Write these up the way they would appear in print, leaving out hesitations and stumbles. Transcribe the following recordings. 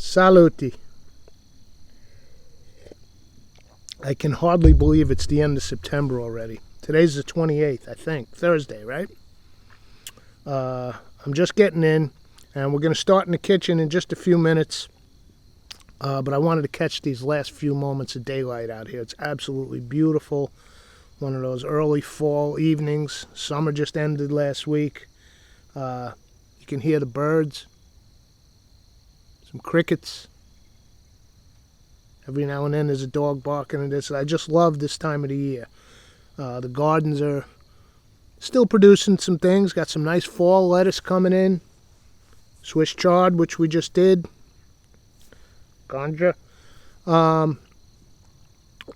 Saluti. I can hardly believe it's the end of September already. Today's the 28th, I think. Thursday, right? I'm just getting in, and we're going to start in the kitchen in just a few minutes. But I wanted to catch these last few moments of daylight out here. It's absolutely beautiful. One of those early fall evenings. Summer just ended last week. You can hear the birds. Some crickets. Every now and then there's a dog barking and this. I just love this time of the year. The gardens are still producing some things. Got some nice fall lettuce coming in. Swiss chard, which we just did. Ganja.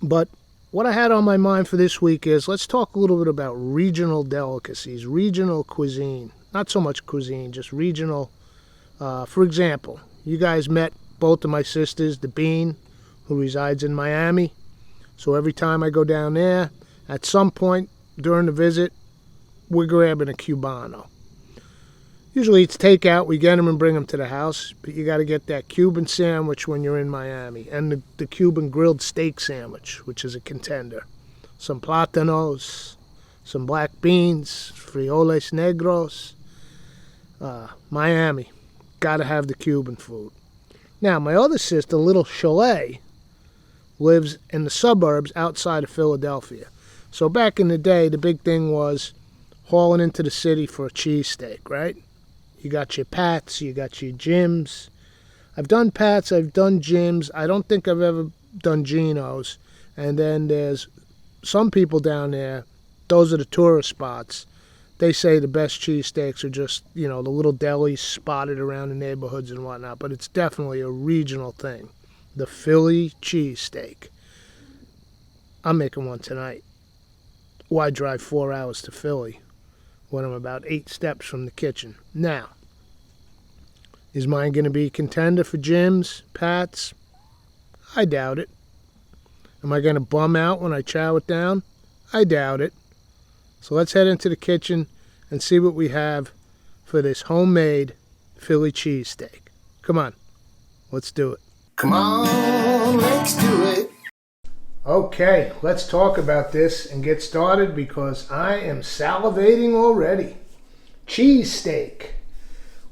But what I had on my mind for this week is let's talk a little bit about regional delicacies, regional cuisine. Not so much cuisine, just regional. For example, you guys met both of my sisters, the Bean, who resides in Miami. So every time I go down there, at some point during the visit, we're grabbing a Cubano. Usually it's takeout. We get them and bring them to the house. But you got to get that Cuban sandwich when you're in Miami. And the Cuban grilled steak sandwich, which is a contender. Some plátanos, some black beans, frijoles negros. Miami. Got to have the Cuban food. Now, my other sister, little Chalet, lives in the suburbs outside of Philadelphia. So back in the day, the big thing was hauling into the city for a cheesesteak, right? You got your Pats, you got your Jims. I've done Pats, I've done Jims. I don't think I've ever done Geno's. And then there's some people down there, those are the tourist spots. They say the best cheesesteaks are just, the little delis spotted around the neighborhoods and whatnot. But it's definitely a regional thing. The Philly cheesesteak. I'm making one tonight. Why drive 4 hours to Philly when I'm about 8 steps from the kitchen? Now, is mine going to be a contender for Jim's, Pat's? I doubt it. Am I going to bum out when I chow it down? I doubt it. So let's head into the kitchen and see what we have for this homemade Philly cheesesteak. Come on, let's do it. Come on, let's do it. Okay, let's talk about this and get started because I am salivating already. Cheesesteak.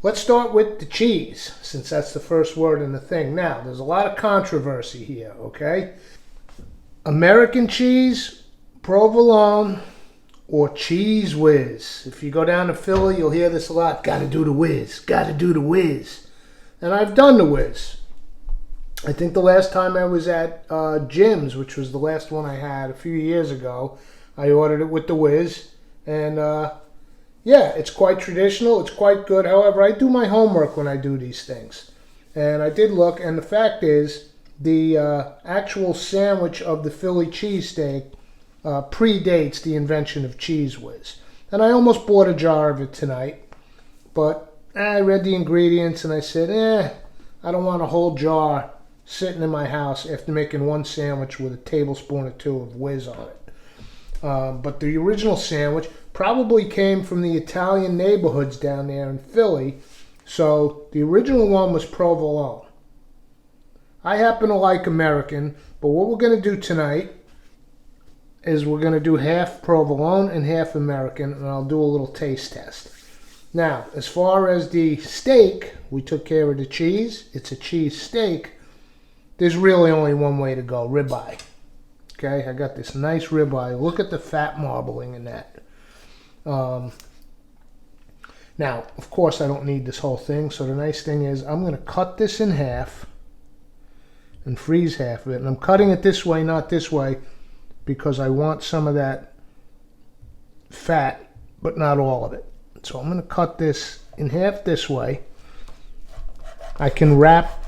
Let's start with the cheese, since that's the first word in the thing. Now, there's a lot of controversy here, okay? American cheese, provolone, or Cheez Whiz. If you go down to Philly, you'll hear this a lot. Gotta do the whiz. Gotta do the whiz. And I've done the whiz. I think the last time I was at Jim's, which was the last one I had a few years ago, I ordered it with the whiz. And it's quite traditional. It's quite good. However, I do my homework when I do these things. And I did look, and the fact is, the actual sandwich of the Philly cheesesteak predates the invention of Cheez Whiz. And I almost bought a jar of it tonight, but I read the ingredients and I said, I don't want a whole jar sitting in my house after making one sandwich with a tablespoon or two of whiz on it. But the original sandwich probably came from the Italian neighborhoods down there in Philly, so the original one was provolone. I happen to like American, but what we're going to do tonight is we're going to do half provolone and half American, and I'll do a little taste test. Now, as far as the steak, we took care of the cheese. It's a cheese steak. There's really only one way to go, ribeye. Okay, I got this nice ribeye. Look at the fat marbling in that. Now, of course, I don't need this whole thing, so the nice thing is I'm going to cut this in half and freeze half of it. And I'm cutting it this way, not this way, because I want some of that fat, but not all of it. So I'm going to cut this in half this way. I can wrap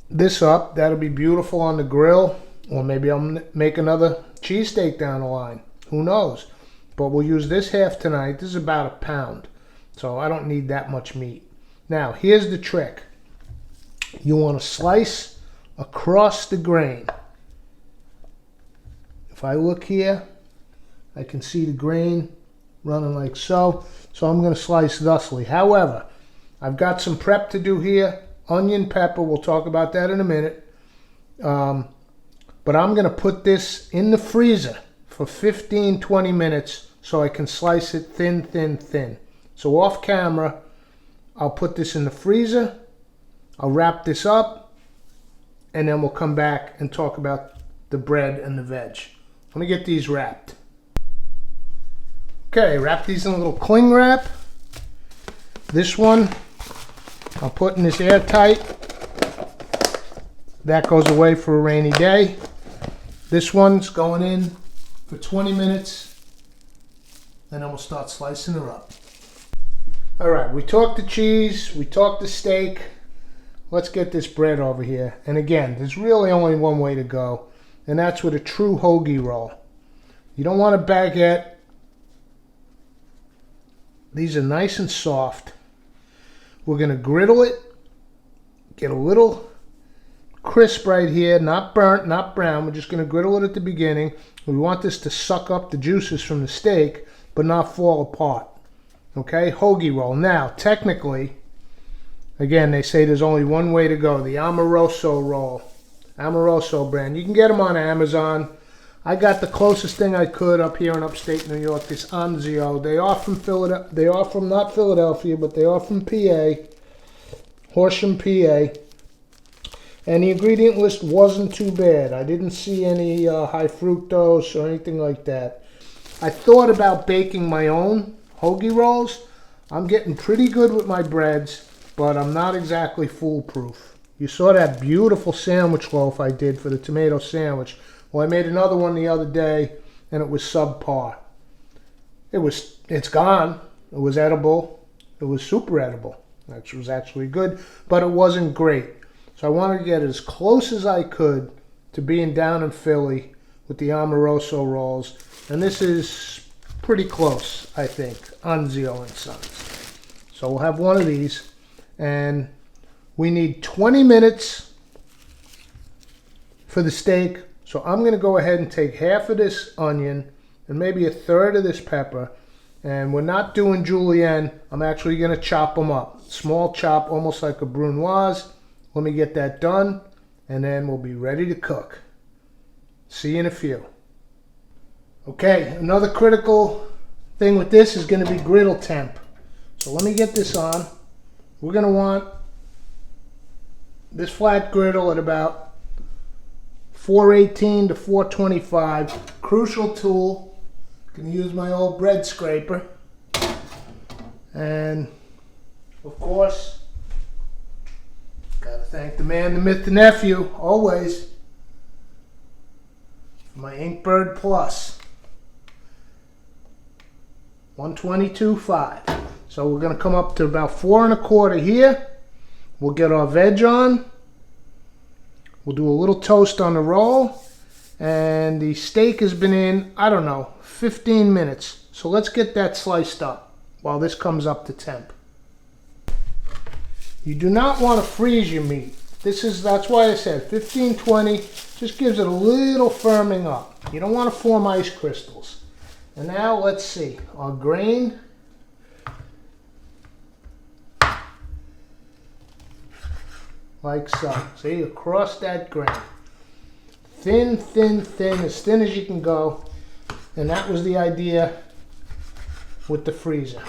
this up. That'll be beautiful on the grill. Or maybe I'll make another cheesesteak down the line. Who knows? But we'll use this half tonight. This is about a pound. So I don't need that much meat. Now, here's the trick. You want to slice across the grain. If I look here, I can see the grain running like so. So I'm going to slice thusly. However, I've got some prep to do here onion, pepper. We'll talk about that in a minute. But I'm going to put this in the freezer for 15-20 minutes so I can slice it thin, thin, thin. So off camera, I'll put this in the freezer. I'll wrap this up, and then we'll come back and talk about the bread and the veg. Let me get these wrapped. Okay, wrap these in a little cling wrap. This one, I'll put in this airtight. That goes away for a rainy day. This one's going in for 20 minutes, and then we'll start slicing her up. All right, we talked the cheese, we talked the steak. Let's get this bread over here. And again, there's really only one way to go, and that's with a true hoagie roll. You don't want a baguette. These are nice and soft. We're going to griddle it, get a little crisp right here, not burnt, not brown. We're just going to griddle it at the beginning. We want this to suck up the juices from the steak, but not fall apart. Okay, hoagie roll. Now, technically, again, they say there's only one way to go, the Amoroso roll. Amoroso brand. You can get them on Amazon. I got the closest thing I could up here in upstate New York, this Anzio. They are from Philadelphia. They are from not Philadelphia, but they are from PA, Horsham, PA. And the ingredient list wasn't too bad. I didn't see any high fructose or anything like that. I thought about baking my own hoagie rolls. I'm getting pretty good with my breads, but I'm not exactly foolproof. You saw that beautiful sandwich loaf I did for the tomato sandwich. Well, I made another one the other day, and it was subpar. It's gone. It was edible. It was super edible. It was actually good, but it wasn't great. So I wanted to get as close as I could to being down in Philly with the Amoroso rolls. And this is pretty close, I think, Anzio and Sons. So we'll have one of these. And we need 20 minutes for the steak. So I'm going to go ahead and take half of this onion and maybe a third of this pepper. And we're not doing julienne. I'm actually going to chop them up. Small chop, almost like a brunoise. Let me get that done, and then we'll be ready to cook. See you in a few. Okay, another critical thing with this is going to be griddle temp. So let me get this on. We're going to want this flat griddle at about 418 to 425. Crucial tool. I'm going to use my old bread scraper. And, of course, gotta thank the man, the myth, the nephew, always, for my Inkbird Plus 122.5. So we're gonna come up to about 4 1/4 here. We'll get our veg on. We'll do a little toast on the roll, and the steak has been in, I don't know, 15 minutes. So let's get that sliced up while this comes up to temp. You do not want to freeze your meat. That's why I said 15-20, just gives it a little firming up. You don't want to form ice crystals. And now let's see, our grain. Like so. See, across that grain. Thin, thin, thin, as thin as you can go. And that was the idea with the freezer.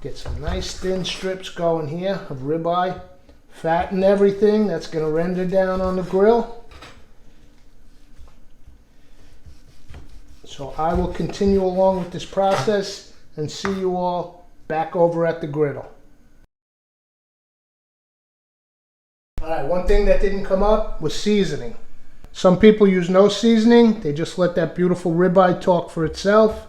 Get some nice thin strips going here of ribeye. Fat and everything. That's going to render down on the grill. So I will continue along with this process and see you all back over at the griddle. Alright, one thing that didn't come up was seasoning. Some people use no seasoning. They just let that beautiful ribeye talk for itself.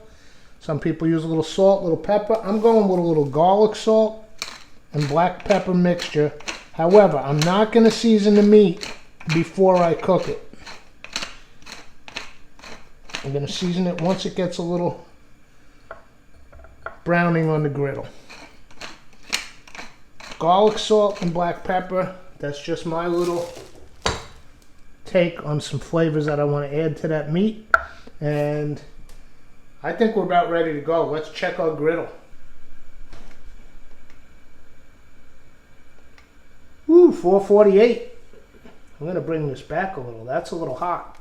Some people use a little salt, a little pepper. I'm going with a little garlic salt and black pepper mixture. However, I'm not going to season the meat before I cook it. I'm going to season it once it gets a little browning on the griddle. Garlic salt and black pepper. That's just my little take on some flavors that I want to add to that meat. And I think we're about ready to go. Let's check our griddle. 448. I'm going to bring this back a little. That's a little hot.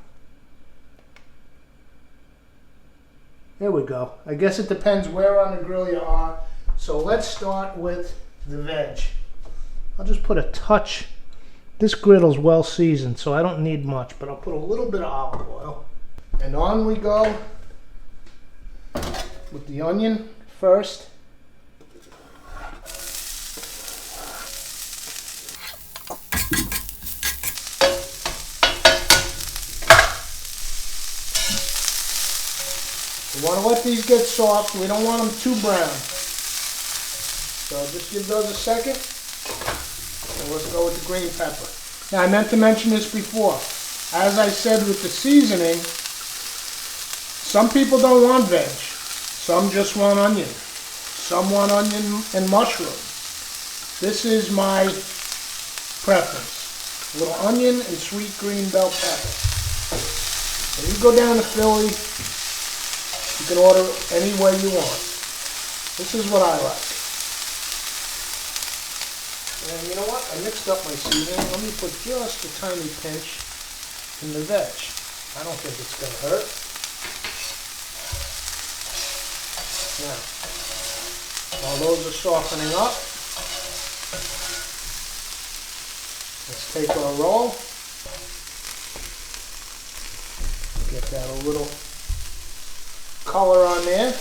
There we go. I guess it depends where on the grill you are. So let's start with the veg. I'll just put a touch. This griddle's well seasoned, so I don't need much, but I'll put a little bit of olive oil. And on we go with the onion first. We want to let these get soft. We don't want them too brown. So just give those a second. And let's go with the green pepper. Now I meant to mention this before. As I said with the seasoning, some people don't want veg. Some just want onion. Some want onion and mushroom. This is my preference. A little onion and sweet green bell pepper. When you go down to Philly, you can order any way you want. This is what I like. And you know what? I mixed up my seasoning. Let me put just a tiny pinch in the veg. I don't think it's going to hurt. Now, while those are softening up, let's take our roll. Get that a little color on there.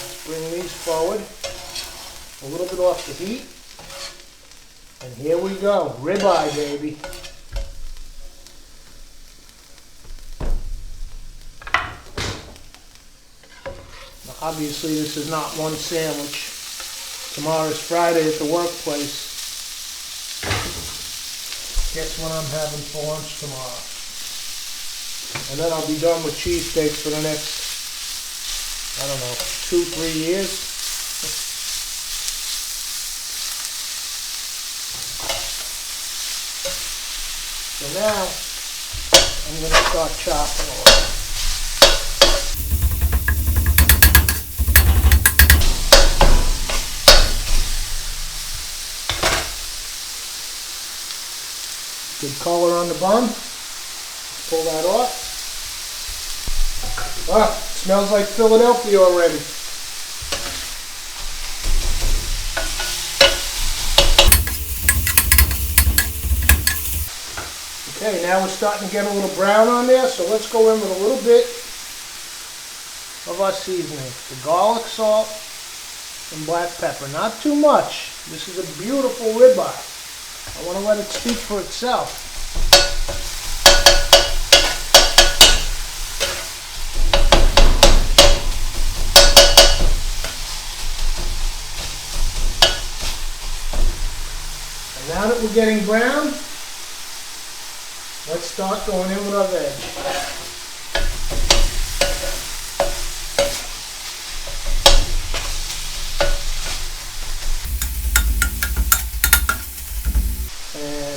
Let's bring these forward. A little bit off the heat. And here we go. Ribeye, baby. Now, obviously, this is not one sandwich. Tomorrow's Friday at the workplace. Guess what I'm having for lunch tomorrow. And then I'll be done with cheesesteaks for the next, I don't know, 2-3 years. So now, I'm going to start chopping away. Good color on the bun. Pull that off. Ah, smells like Philadelphia already. Okay, now we're starting to get a little brown on there, so let's go in with a little bit of our seasoning. The garlic, salt, and black pepper. Not too much. This is a beautiful ribeye. I want to let it speak for itself. And now that we're getting brown, let's start going in with our veg.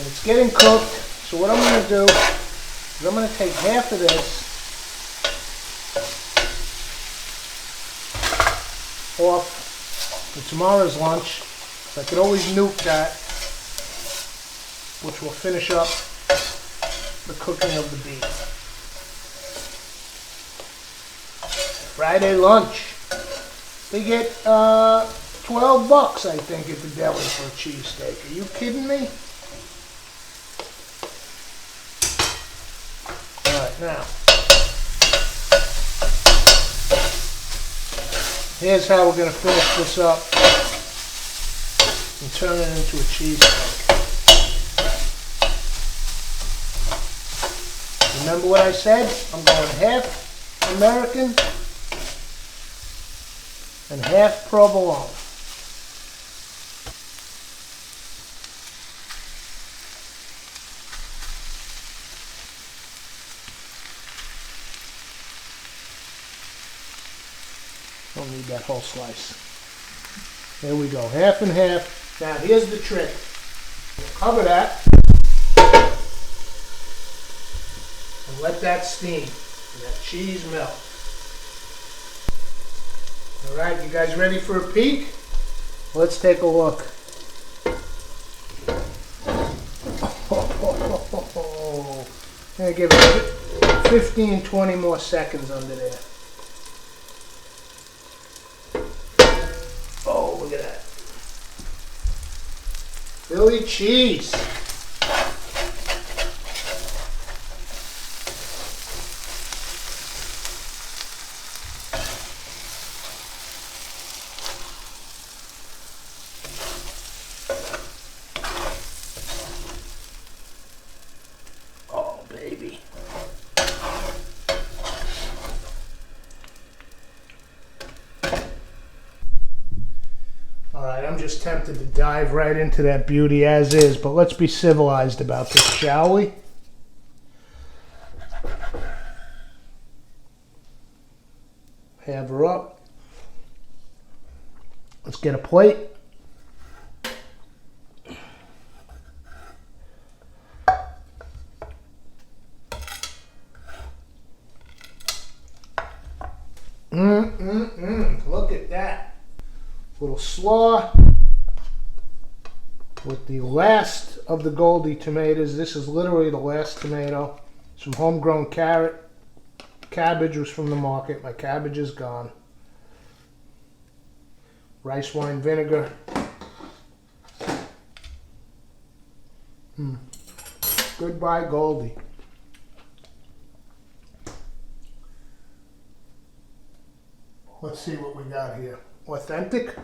It's getting cooked, so what I'm going to do is I'm going to take half of this off for tomorrow's lunch. So I could always nuke that, which will finish up the cooking of the beef. Friday lunch. They get $12, I think, at the deli for a cheesesteak. Are you kidding me? Now, here's how we're going to finish this up and turn it into a cheesesteak. Remember what I said? I'm going half American and half provolone. Don't need that whole slice. There we go, half and half. Now here's the trick. Cover that and let that steam and that cheese melt. All right, you guys ready for a peek? Let's take a look. I'm gonna give it 15, 20 more seconds under there. Oh, look at that. Philly cheese. Oh, baby. All right, I'm just tempted to dive right into that beauty as is, but let's be civilized about this, shall we? Have her up. Let's get a plate. Look at that. Little slaw with the last of the Goldie tomatoes. This is literally the last tomato. Some homegrown carrot. Cabbage was from the market. My cabbage is gone. Rice wine vinegar. Goodbye, Goldie. Let's see what we got here. Authentic.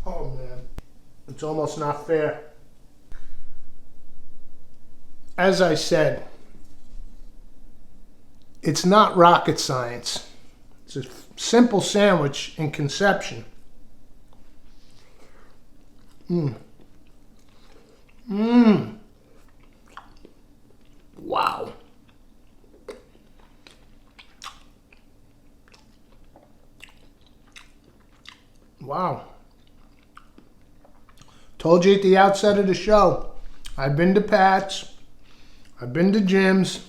Oh man, it's almost not fair. As I said, it's not rocket science. It's a simple sandwich in conception. Wow. Wow. Told you at the outset of the show, I've been to Pat's, I've been to Jim's.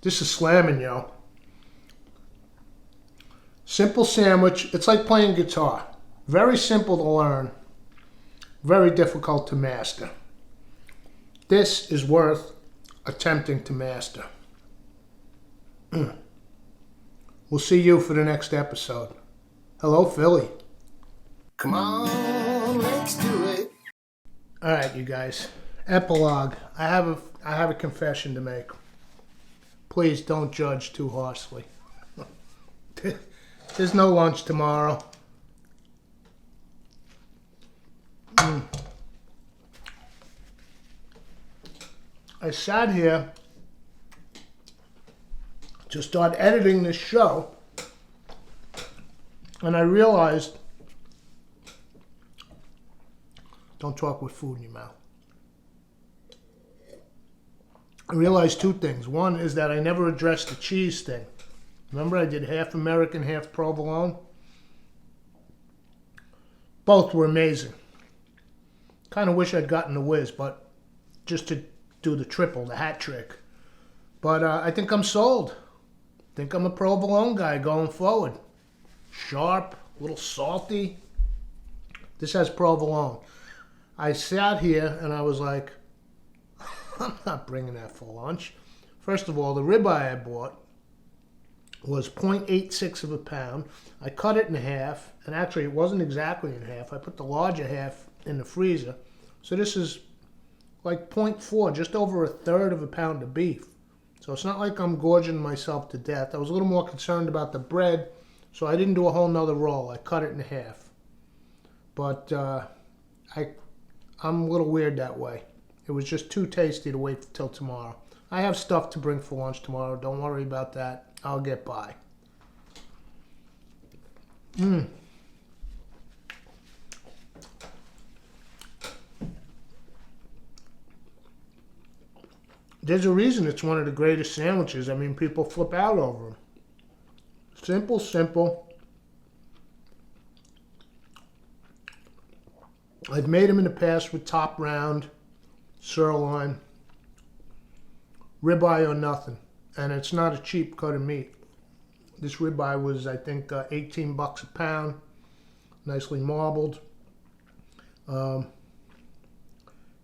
This is slamming, yo. Simple sandwich. It's like playing guitar. Very simple to learn. Very difficult to master. This is worth attempting to master. We'll see you for the next episode. Hello, Philly. Come on, let's do it. All right, you guys. Epilogue. I have a confession to make. Please don't judge too harshly. There's no lunch tomorrow. I sat here to start editing this show, and I realized, don't talk with food in your mouth. I realized two things. One is that I never addressed the cheese thing. Remember, I did half American, half provolone? Both were amazing. Kind of wish I'd gotten the whiz, but just to do the triple, the hat trick. But I think I'm sold. I think I'm a provolone guy going forward. Sharp, a little salty. This has provolone. I sat here and I was like, I'm not bringing that for lunch. First of all, the ribeye I bought was 0.86 of a pound. I cut it in half, and actually it wasn't exactly in half. I put the larger half in the freezer. So this is like 0.4, just over a third of a pound of beef. So it's not like I'm gorging myself to death. I was a little more concerned about the bread, so I didn't do a whole nother roll. I cut it in half. But I'm a little weird that way. It was just too tasty to wait till tomorrow. I have stuff to bring for lunch tomorrow. Don't worry about that. I'll get by. There's a reason it's one of the greatest sandwiches. I mean, people flip out over them. Simple, simple. I've made them in the past with top round, sirloin, ribeye or nothing. and it's not a cheap cut of meat. This ribeye was, I think, 18 bucks a pound, nicely marbled.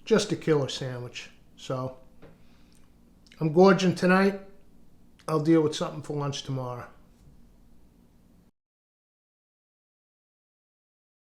Just a killer sandwich. So I'm gorging tonight. I'll deal with something for lunch tomorrow.